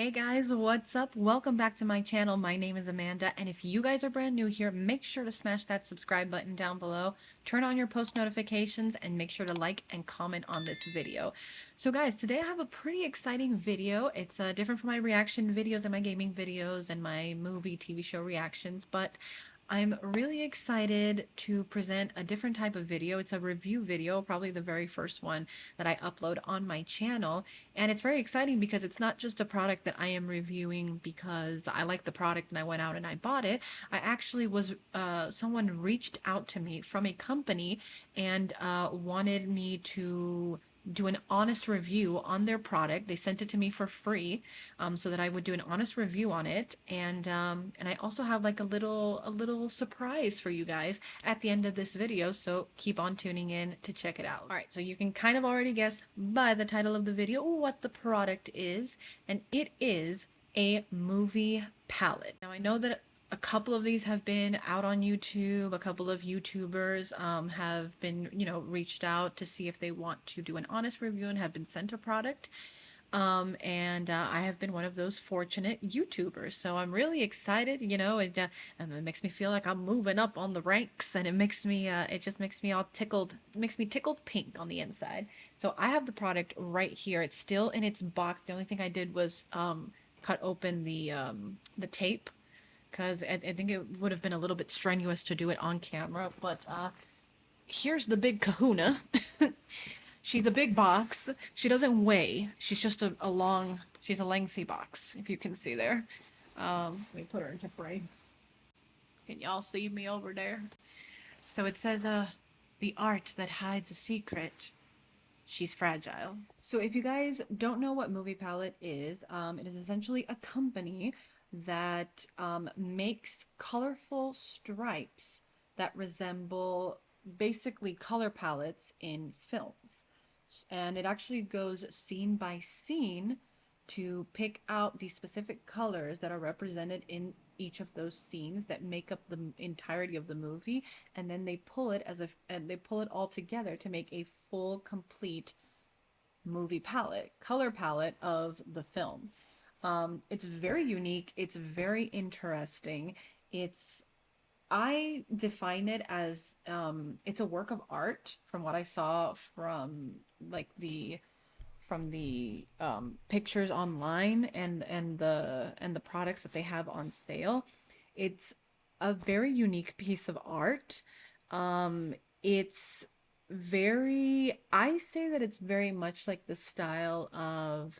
Hey guys, what's up? Welcome back to my channel. My name is Amanda, and if you guys are brand new here, make sure to smash that subscribe button down below, turn on your post notifications, and make sure to like and comment on this video. So guys, today I have a pretty exciting video. It's different from my reaction videos and my gaming videos and my movie, TV show reactions, but I'm really excited to present a different type of video. It's a review video, probably the very first one that I upload on my channel. And it's very exciting because it's not just a product that I am reviewing because I like the product and I went out and I bought it. I actually was, someone reached out to me from a company and wanted me to do an honest review on their product. They sent it to me for free, so that I would do an honest review on it. And I also have like a little surprise for you guys at the end of this video. So keep on tuning in to check it out. All right, so you can kind of already guess by the title of the video what the product is, and it is a movie palette. Now I know that a couple of these have been out on YouTube. A couple of YouTubers have been, reached out to see if they want to do an honest review and have been sent a product. And I have been one of those fortunate YouTubers. So I'm really excited, and it makes me feel like I'm moving up on the ranks, and it just makes me all tickled, makes me tickled pink on the inside. So I have the product right here. It's still in its box. The only thing I did was cut open the tape because I think it would have been a little bit strenuous to do it on camera. But here's the big kahuna. She's a big box. She doesn't weigh. She's just she's a lengthy box, if you can see there. Let me put her into frame. Can y'all see me over there? So it says, the art that hides a secret. She's fragile. So if you guys don't know what Movie Palette is, it is essentially a company that makes colorful stripes that resemble basically color palettes in films. And it actually goes scene by scene to pick out the specific colors that are represented in each of those scenes that make up the entirety of the movie, and then they pull it and they pull it all together to make a full complete movie palette, color palette of the film. It's very unique, it's very interesting. I define it as it's a work of art from what I saw from like the pictures online and the products that they have on sale. It's a very unique piece of art. It's very, I say that it's very much like the style of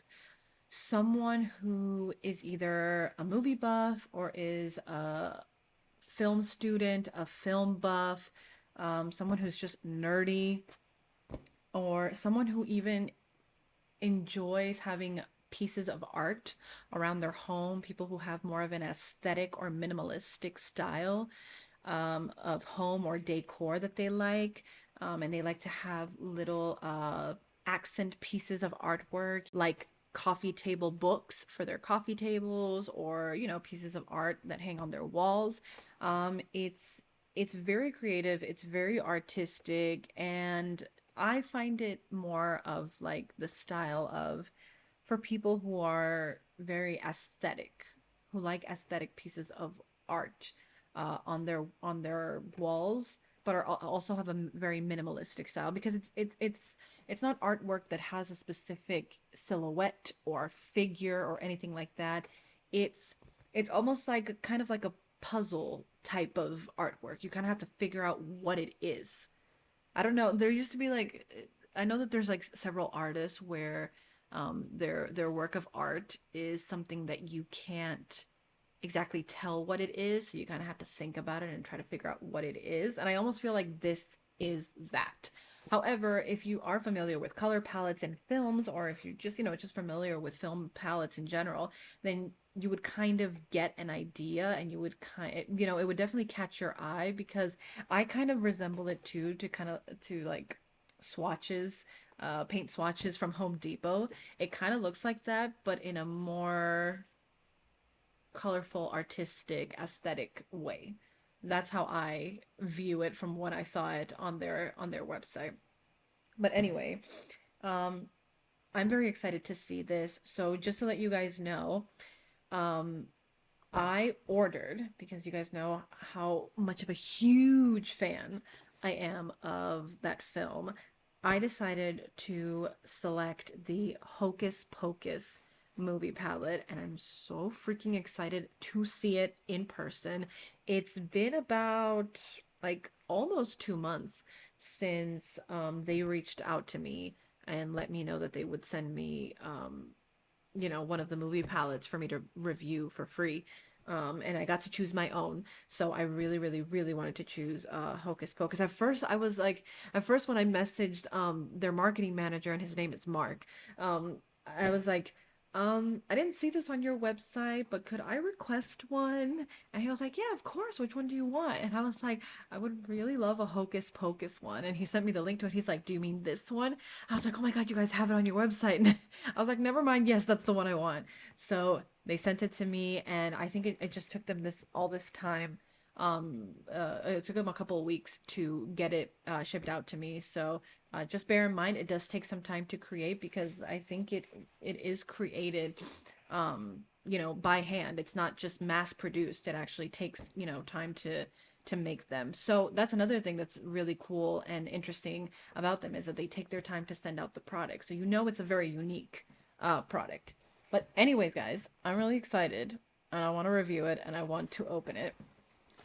someone who is either a movie buff or is a film student, a film buff, someone who's just nerdy, or someone who even enjoys having pieces of art around their home, people who have more of an aesthetic or minimalistic style of home or decor that they like. And they like to have little accent pieces of artwork like coffee table books for their coffee tables, or pieces of art that hang on their walls. It's very creative, it's very artistic, and I find it more of like the style of for people who are very aesthetic, who like aesthetic pieces of art on their walls, but also have a very minimalistic style, because it's not artwork that has a specific silhouette or figure or anything like that. It's it's almost like kind of like a puzzle type of artwork. You kind of have to figure out what it is. I don't know. There used to be like, I know that there's like several artists where their work of art is something that you can't exactly tell what it is, so you kind of have to think about it and try to figure out what it is. And I almost feel like this is that. However, if you are familiar with color palettes in films, or if you just, just familiar with film palettes in general, then you would kind of get an idea, and you would it would definitely catch your eye, because I kind of resemble it too, to like swatches, paint swatches from Home Depot. It kind of looks like that, but in a more colorful, artistic, aesthetic way. That's how I view it from when I saw it on their website. But anyway, um, I'm very excited to see this. So just to let you guys know, um, I ordered, because you guys know how much of a huge fan I am of that film, I decided to select the Hocus Pocus movie palette, and I'm so freaking excited to see it in person. It's been about like almost 2 months since they reached out to me and let me know that they would send me one of the movie palettes for me to review for free. And I got to choose my own. So I really, really, really wanted to choose Hocus Pocus. At first, I was like, at first when I messaged their marketing manager, and his name is Mark, I was like, I didn't see this on your website, but could I request one? And he was like, yeah, of course. Which one do you want? And I was like, I would really love a Hocus Pocus one. And he sent me the link to it. He's like, do you mean this one? I was like, oh my God, you guys have it on your website. And I was like, never mind. Yes, that's the one I want. So they sent it to me, and I think it just took them all this time. It took them a couple of weeks to get it shipped out to me. So just bear in mind, it does take some time to create, because I think it is created, by hand. It's not just mass produced. It actually takes, time to make them. So that's another thing that's really cool and interesting about them, is that they take their time to send out the product. So it's a very unique product. But anyways, guys, I'm really excited, and I want to review it, and I want to open it.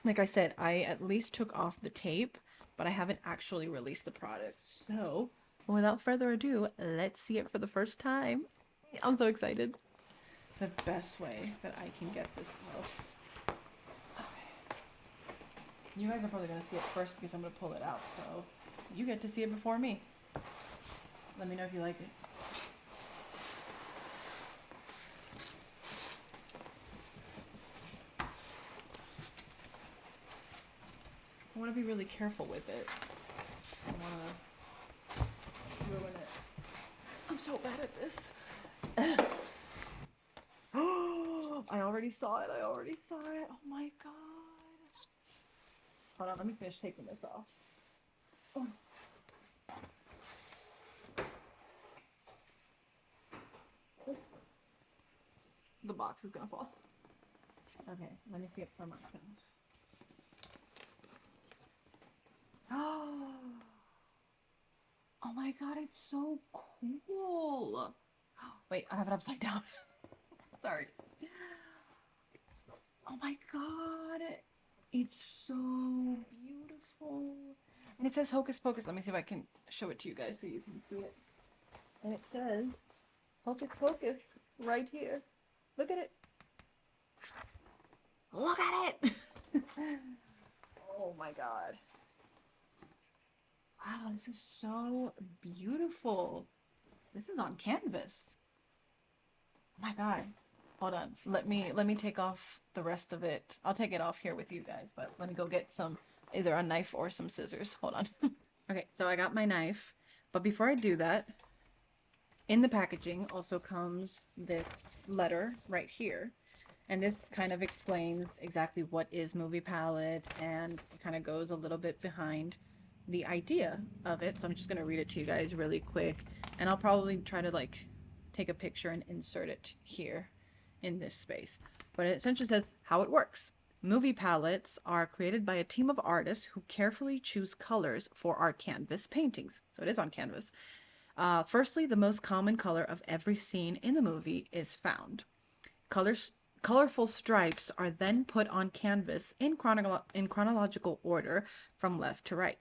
Like I said, I at least took off the tape, but I haven't actually released the product. So without further ado, let's see it for the first time. I'm so excited. The best way that I can get this out. Okay. You guys are probably going to see it first, because I'm going to pull it out. So you get to see it before me. Let me know if you like it. I want to be really careful with it. I don't want to ruin it. I'm so bad at this. Oh, I already saw it. Oh my God. Hold on, let me finish taking this off. Oh. The box is gonna fall. Okay, let me see it for myself. Oh my God, it's so cool. Wait, I have it upside down. Sorry. Oh my God, it's so beautiful. And it says Hocus Pocus. Let me see if I can show it to you guys so you can see it. And it says Hocus Pocus right here. Look at it. Look at it. Oh my God. Wow, this is so beautiful. This is on canvas. Oh my God. Hold on. Let me take off the rest of it. I'll take it off here with you guys, but let me go get either a knife or some scissors. Hold on. Okay, so I got my knife, but before I do that, in the packaging also comes this letter right here. And this kind of explains exactly what is movie palette, and it kind of goes a little bit behind the idea of it. So I'm just going to read it to you guys really quick, and I'll probably try to take a picture and insert it here in this space. But it essentially says how it works. Movie palettes are created by a team of artists who carefully choose colors for our canvas paintings. So it is on canvas. Firstly, the most common color of every scene in the movie is found. Colorful stripes are then put on canvas in chronological order from left to right.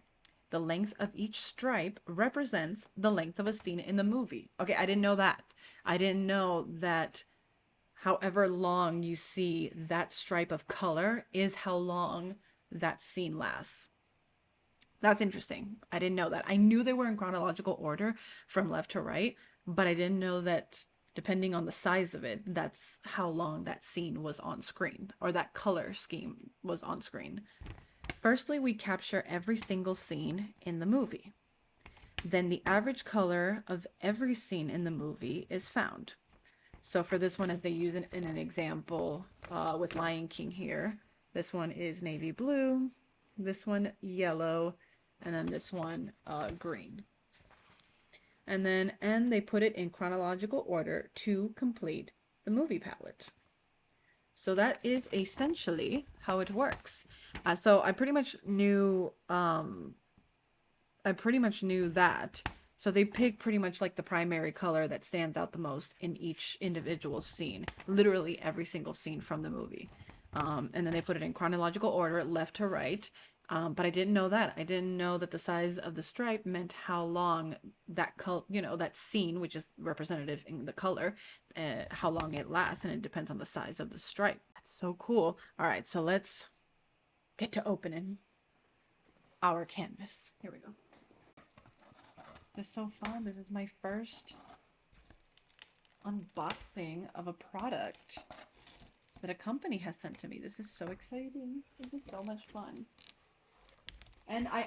The length of each stripe represents the length of a scene in the movie. Okay, I didn't know that. I didn't know that however long you see that stripe of color is how long that scene lasts. That's interesting. I didn't know that. I knew they were in chronological order from left to right, but I didn't know that depending on the size of it, that's how long that scene was on screen, or that color scheme was on screen. Firstly, we capture every single scene in the movie. Then the average color of every scene in the movie is found. So for this one, as they use it in an example with Lion King here, this one is navy blue, this one yellow, and then this one green. And they put it in chronological order to complete the movie palette. So that is essentially how it works. So I pretty much knew that. So they pick pretty much like the primary color that stands out the most in each individual scene, literally every single scene from the movie. And then they put it in chronological order, left to right. But I didn't know that. I didn't know that the size of the stripe meant how long that scene, which is representative in the color, how long it lasts, and it depends on the size of the stripe. That's so cool. All right, so let's get to opening our canvas. Here we go. This is so fun. This is my first unboxing of a product that a company has sent to me. This is so exciting. This is so much fun. And I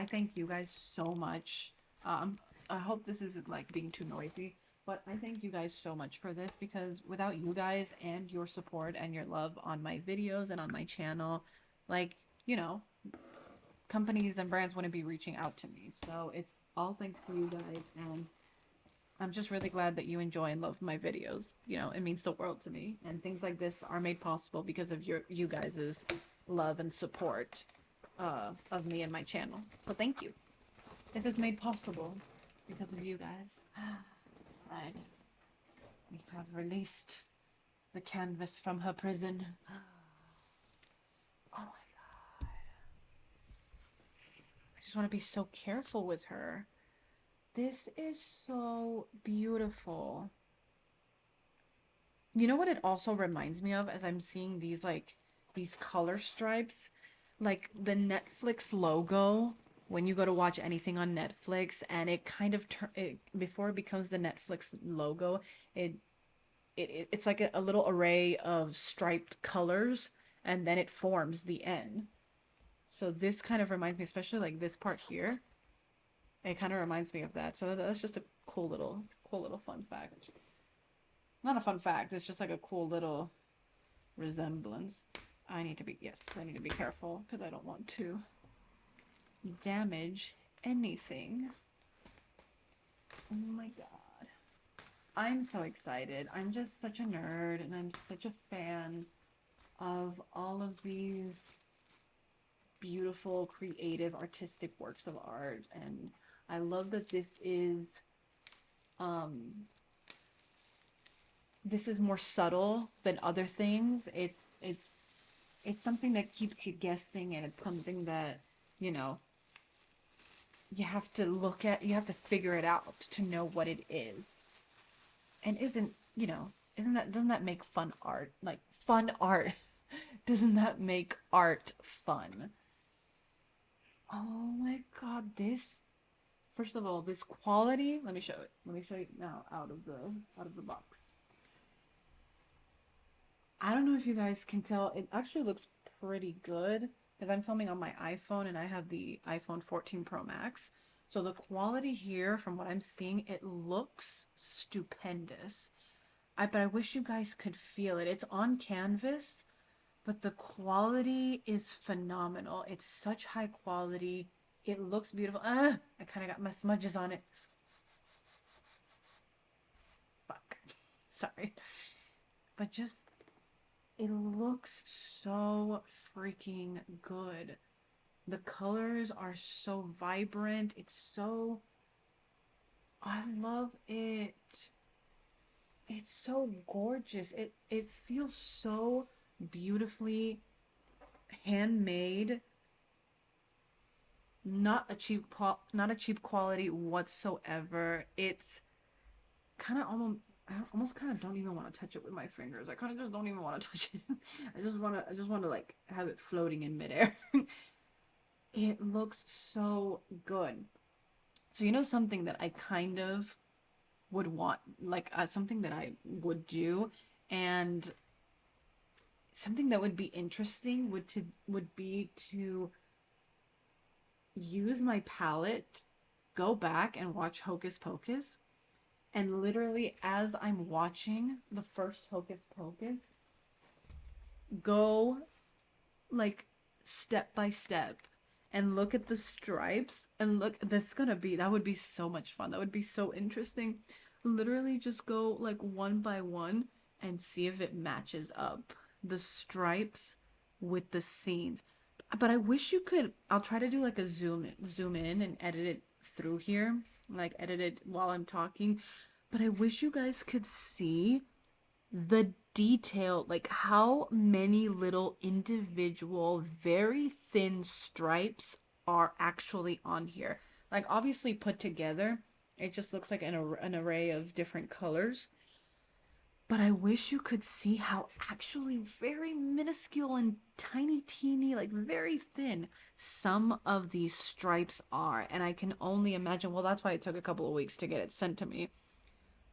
thank you guys so much. I hope this isn't like being too noisy, but I thank you guys so much for this, because without you guys and your support and your love on my videos and on my channel, like, companies and brands wouldn't be reaching out to me. So it's all thanks to you guys, and I'm just really glad that you enjoy and love my videos. It means the world to me, and things like this are made possible because of you guys' love and support of me and my channel. So thank you. This is made possible because of you guys. Right. We have released the canvas from her prison. Oh my god. I just want to be so careful with her. This is so beautiful. You know what it also reminds me of as I'm seeing these color stripes? Like the Netflix logo when you go to watch anything on Netflix, and it kind of before it becomes the Netflix logo, it's like a little array of striped colors, and then it forms the N. So this kind of reminds me, especially like this part here. It kind of reminds me of that. So that's just a cool little fun fact. Not a fun fact, it's just like a cool little resemblance. I need to be careful because I don't want to damage anything. Oh my god. I'm so excited. I'm just such a nerd, and I'm such a fan of all of these beautiful, creative, artistic works of art, and I love that this is more subtle than other things. It's something that keeps you guessing, and it's something that, you have to you have to figure it out to know what it is. And doesn't that make fun art? Like, fun art. Doesn't that make art fun? Oh my god, first of all, this quality, let me show it. Let me show you now out of the box. I don't know if you guys can tell, it actually looks pretty good because I'm filming on my iPhone, and I have the iPhone 14 Pro Max. So the quality here, from what I'm seeing, it looks stupendous. But I wish you guys could feel it. It's on canvas, but the quality is phenomenal. It's such high quality. It looks beautiful. I kind of got my smudges on it. Fuck. Sorry. But just, it looks so freaking good. The colors are so vibrant. I love it. It's so gorgeous. It feels so beautifully handmade. Not a cheap quality whatsoever. It's kind of I almost kind of don't even want to touch it with my fingers. I kind of just don't even want to touch it. I just want to like have it floating in midair. It looks so good. So something that I kind of would want, like something that I would do, and something that would be interesting would be to use my palette, go back and watch Hocus Pocus, and literally as I'm watching the first Hocus Pocus, go like step by step and look at the stripes and look, that would be so much fun. That would be so interesting. Literally just go like one by one and see if it matches up the stripes with the scenes. But I wish you could, I'll try to do like a zoom in and edit it through here, like edit it while I'm talking. But I wish you guys could see the detail, like how many little individual, very thin stripes are actually on here. Like obviously put together, it just looks like an array of different colors. But I wish you could see how actually very minuscule and tiny, teeny, like very thin some of these stripes are. And I can only imagine, well, that's why it took a couple of weeks to get it sent to me,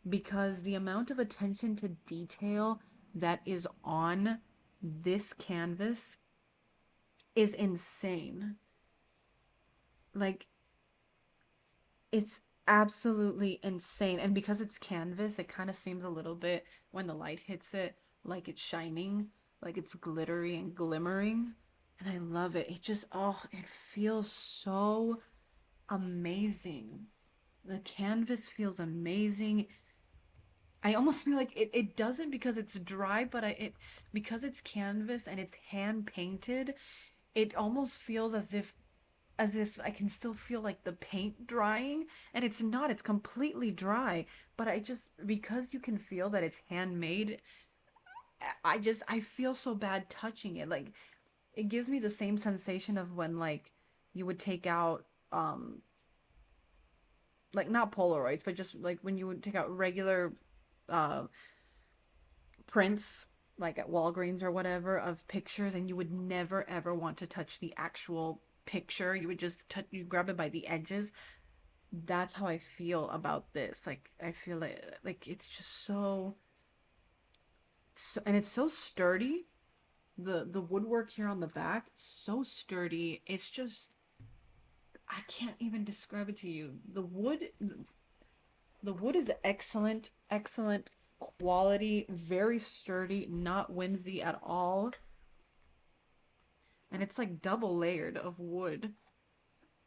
because the amount of attention to detail that is on this canvas is insane. Like, it's absolutely insane. And because it's canvas, it kind of seems a little bit, when the light hits it, like it's shining, like it's glittery and glimmering. And I love it. It just, oh, it feels so amazing. The canvas feels amazing. I almost feel like it doesn't because it's dry, but because it's canvas and it's hand painted, it almost feels as if I can still feel like the paint drying, and it's not, it's completely dry, but I just, because you can feel that it's handmade, I feel so bad touching it. Like it gives me the same sensation of when like you would take out like not Polaroids, but just like when you would take out regular uh prints like at Walgreens or whatever of pictures, and you would never ever want to touch the actual picture. You would just touch, you grab it by the edges. That's how I feel about this. Like I feel like it's just so, and it's so sturdy. The woodwork here on the back, so sturdy. It's just, I can't even describe it to you. The wood is excellent, excellent quality, very sturdy, not whimsy at all. And it's like double layered of wood.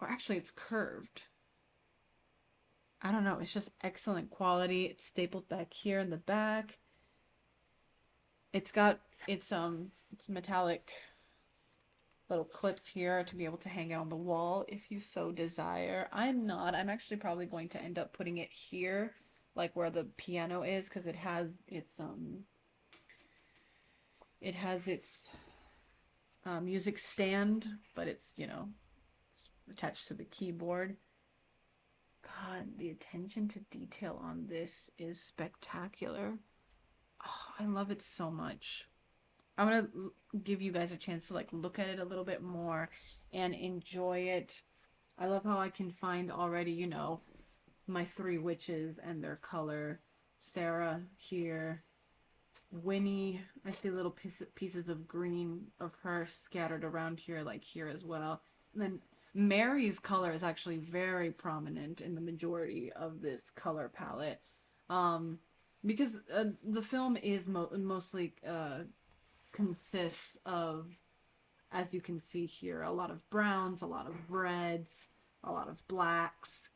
Or actually, it's curved. I don't know. It's just excellent quality. It's stapled back here in the back. It's got it's metallic little clips here to be able to hang out on the wall if you so desire. I'm not. I'm actually probably going to end up putting it here, like where the piano is, because it has its music stand, but it's attached to the keyboard. God, the attention to detail on this is spectacular. Oh, I love it so much. I'm gonna give you guys a chance to like look at it a little bit more and enjoy it. I love how I can find already, my three witches and their color. Sarah here, Winnie. I see little pieces of green of her scattered around here, like here as well. And then Mary's color is actually very prominent in the majority of this color palette. Um, because the film is mostly consists of, as you can see here, a lot of browns, a lot of reds, a lot of blacks.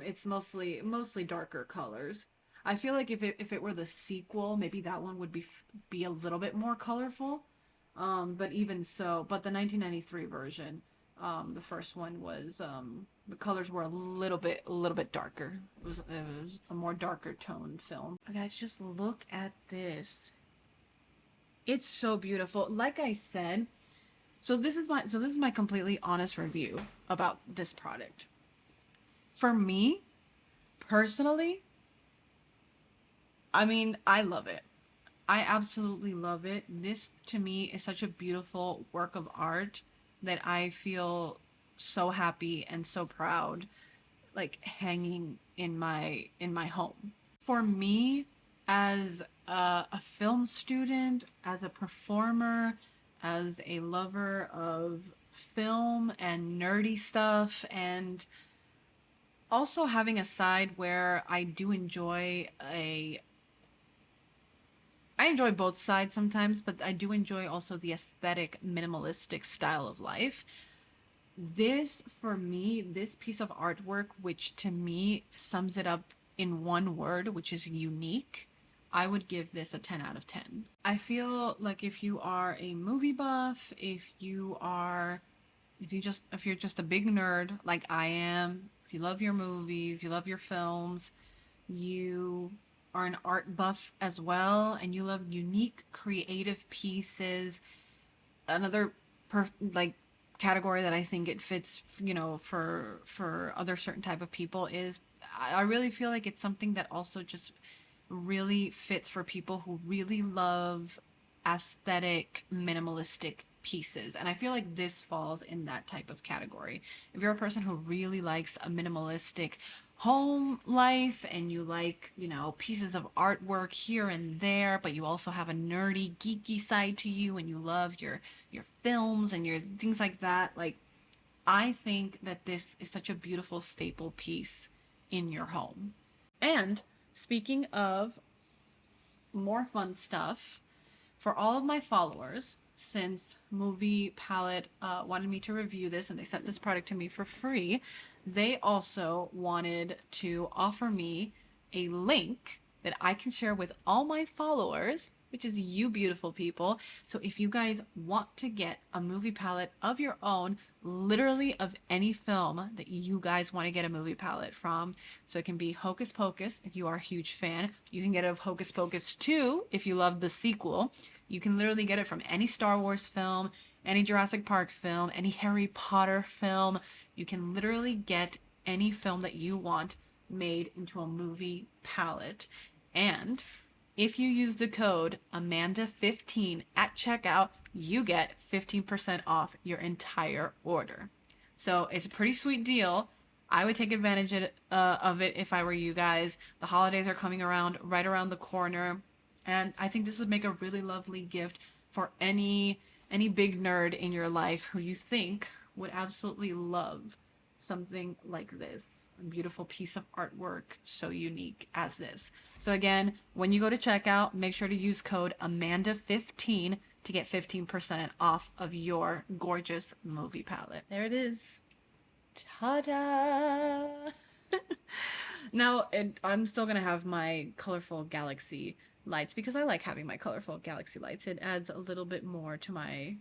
It's mostly darker colors. I feel like if it were the sequel, maybe that one would be a little bit more colorful. But even so, but the 1993 version, the first one was the colors were a little bit darker. It was a more darker toned film. Guys, just look at this. It's so beautiful. Like I said, so this is my completely honest review about this product. For me, personally, I mean, I love it. I absolutely love it. This to me is such a beautiful work of art that I feel so happy and so proud like hanging in my home. For me, as a film student, as a performer, as a lover of film and nerdy stuff, and also having a side where I enjoy both sides sometimes, but I do enjoy also the aesthetic minimalistic style of life. This, for me, this piece of artwork, which to me sums it up in one word, which is unique, I would give this a 10 out of 10. I feel like if you are a movie buff, if you're just a big nerd like I am, if you love your movies, you love your films, you are an art buff as well, and you love unique creative pieces, another like category that I think it fits, for other certain type of people is I really feel like it's something that also just really fits for people who really love aesthetic minimalistic pieces, and I feel like this falls in that type of category. If you're a person who really likes a minimalistic home life and you like, pieces of artwork here and there, but you also have a nerdy geeky side to you and you love your films and your things like that, like, I think that this is such a beautiful staple piece in your home. And speaking of more fun stuff, for all of my followers, since Movie Palette wanted me to review this and they sent this product to me for free, they also wanted to offer me a link that I can share with all my followers, which is you beautiful people. So if you guys want to get a movie palette of your own, literally of any film that you guys want to get a movie palette from, so it can be Hocus Pocus if you are a huge fan. You can get it of Hocus Pocus 2 if you love the sequel. You can literally get it from any Star Wars film, any Jurassic Park film, any Harry Potter film. You can literally get any film that you want made into a movie palette. And if you use the code Amanda15 at checkout, you get 15% off your entire order. So it's a pretty sweet deal. I would take advantage of it if I were you guys. The holidays are coming around right around the corner, and I think this would make a really lovely gift for any big nerd in your life who you think would absolutely love something like this. A beautiful piece of artwork, so unique as this. So again, when you go to checkout, make sure to use code Amanda15 to get 15% off of your gorgeous movie palette. There it is. Ta-da! Now, I'm still gonna have my colorful galaxy lights because I like having my colorful galaxy lights. It adds a little bit more to my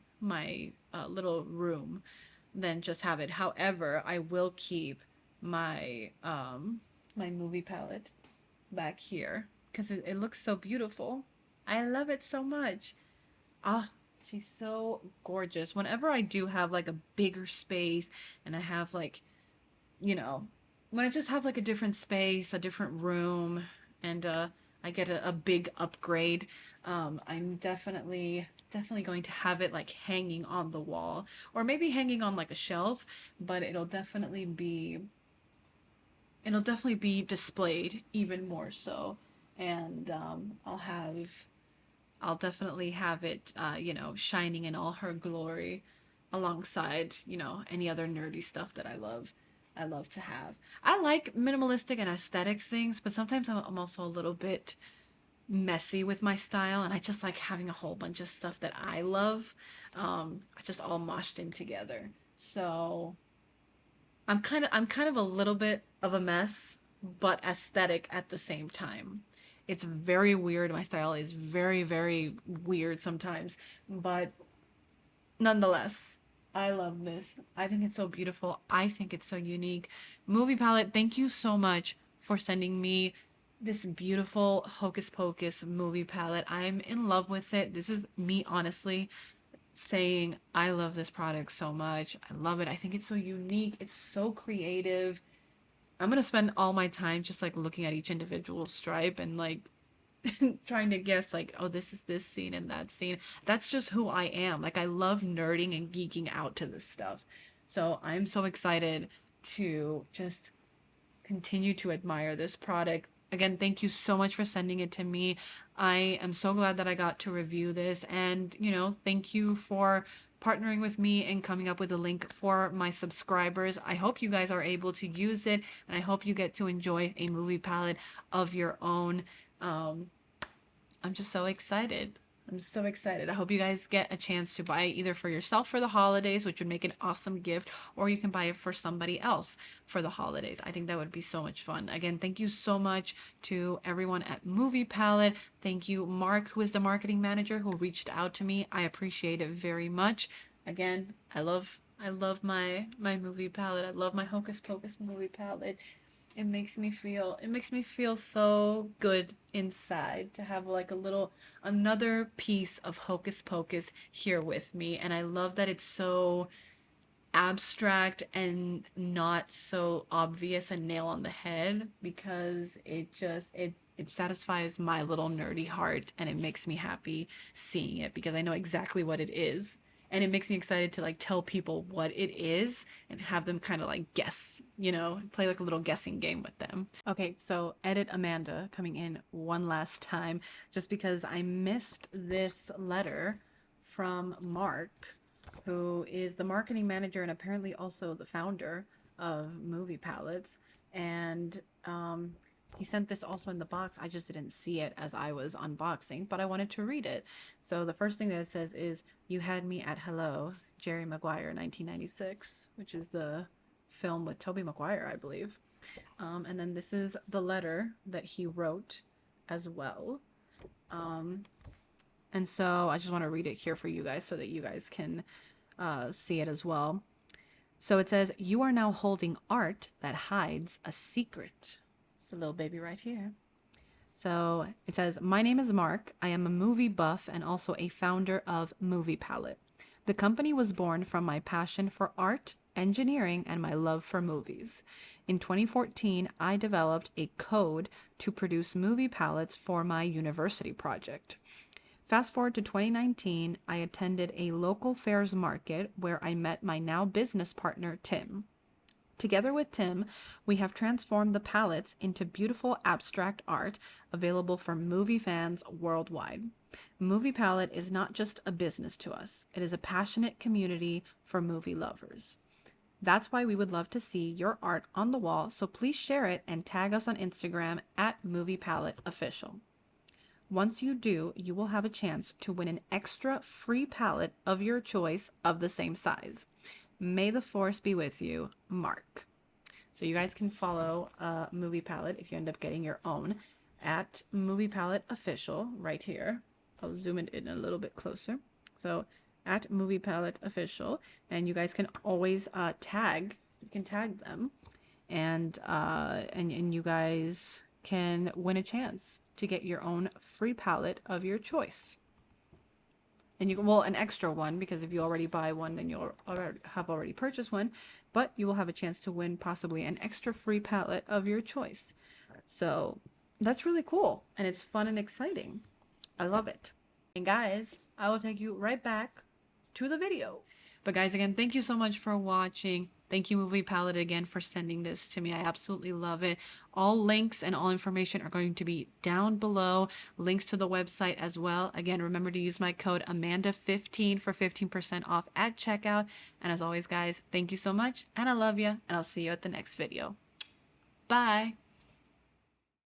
little room than just have it. However, I will keep my movie palette back here because it looks so beautiful. I love it so much. Ah, she's so gorgeous. Whenever I do have like a bigger space and I have like, you know, when I just have like a different space, a different room, and I get a big upgrade, I'm definitely going to have it like hanging on the wall or maybe hanging on like a shelf, but it'll definitely be displayed even more so, and I'll definitely have it, shining in all her glory alongside, any other nerdy stuff that I love. I love to have. I like minimalistic and aesthetic things, but sometimes I'm also a little bit messy with my style, and I just like having a whole bunch of stuff that I love, just all moshed in together. So I'm kind of a little bit of a mess, but aesthetic at the same time. It's very weird. My style is very, very weird sometimes, but nonetheless, I love this. I think it's so beautiful. I think it's so unique. Movie palette, thank you so much for sending me this beautiful Hocus Pocus movie palette. I'm in love with it. This is me honestly saying I love this product so much. I love it. I think it's so unique. It's so creative. I'm gonna spend all my time just like looking at each individual stripe and like trying to guess like, oh, this is this scene and that scene. That's just who I am. Like I love nerding and geeking out to this stuff. So I'm so excited to just continue to admire this product. Again, thank you so much for sending it to me. I am so glad that I got to review this, and thank you for partnering with me and coming up with a link for my subscribers. I hope you guys are able to use it, and I hope you get to enjoy a movie palette of your own. I'm just so excited. I'm so excited. I hope you guys get a chance to buy it either for yourself for the holidays, which would make an awesome gift, or you can buy it for somebody else for the holidays. I think that would be so much fun. Again, thank you so much to everyone at Movie Palette. Thank you, Mark, who is the marketing manager, who reached out to me. I appreciate it very much. Again, I love my movie palette. I love my Hocus Pocus movie palette. It makes me feel so good inside to have like a little another piece of Hocus Pocus here with me. And I love that it's so abstract and not so obvious and nail on the head, because it satisfies my little nerdy heart, and it makes me happy seeing it because I know exactly what it is, and it makes me excited to like tell people what it is and have them kind of like guess, play like a little guessing game with them. Okay, so edit Amanda coming in one last time, just because I missed this letter from Mark, who is the marketing manager and apparently also the founder of Movie Palettes. And he sent this also in the box. I just didn't see it as I was unboxing, but I wanted to read it. So the first thing that it says is, "You had me at hello, Jerry Maguire, 1996," which is the film with Tobey Maguire, I believe. And then this is the letter that he wrote as well. And so I just want to read it here for you guys so that you guys can see it as well. So it says, "You are now holding art that hides a secret." It's a little baby right here. So it says, "My name is Mark. I am a movie buff and also a founder of Movie Palette. The company was born from my passion for art, engineering, and my love for movies. In 2014, I developed a code to produce movie palettes for my university project. Fast forward to 2019, I attended a local fairs market where I met my now business partner, Tim. Together with Tim, we have transformed the palettes into beautiful abstract art available for movie fans worldwide. Movie Palette is not just a business to us, it is a passionate community for movie lovers. That's why we would love to see your art on the wall, so please share it and tag us on Instagram at Movie Palette Official. Once you do, you will have a chance to win an extra free palette of your choice of the same size. May the force be with you, Mark." So you guys can follow Movie Palette if you end up getting your own at Movie Palette Official right here. I'll zoom it in a little bit closer. So at Movie Palette Official, and you guys can always tag. You can tag them, and you guys can win a chance to get your own free palette of your choice. And you can, well, an extra one, because if you already buy one, then you'll already purchased one, but you will have a chance to win possibly an extra free palette of your choice. So that's really cool, and it's fun and exciting. I love it. And guys, I will take you right back to the video. But guys, again, thank you so much for watching. Thank you, Movie Palette, again for sending this to me. I absolutely love it. All links and all information are going to be down below. Links to the website as well. Again, remember to use my code Amanda15 for 15% off at checkout. And as always, guys, thank you so much, and I love you, and I'll see you at the next video. Bye.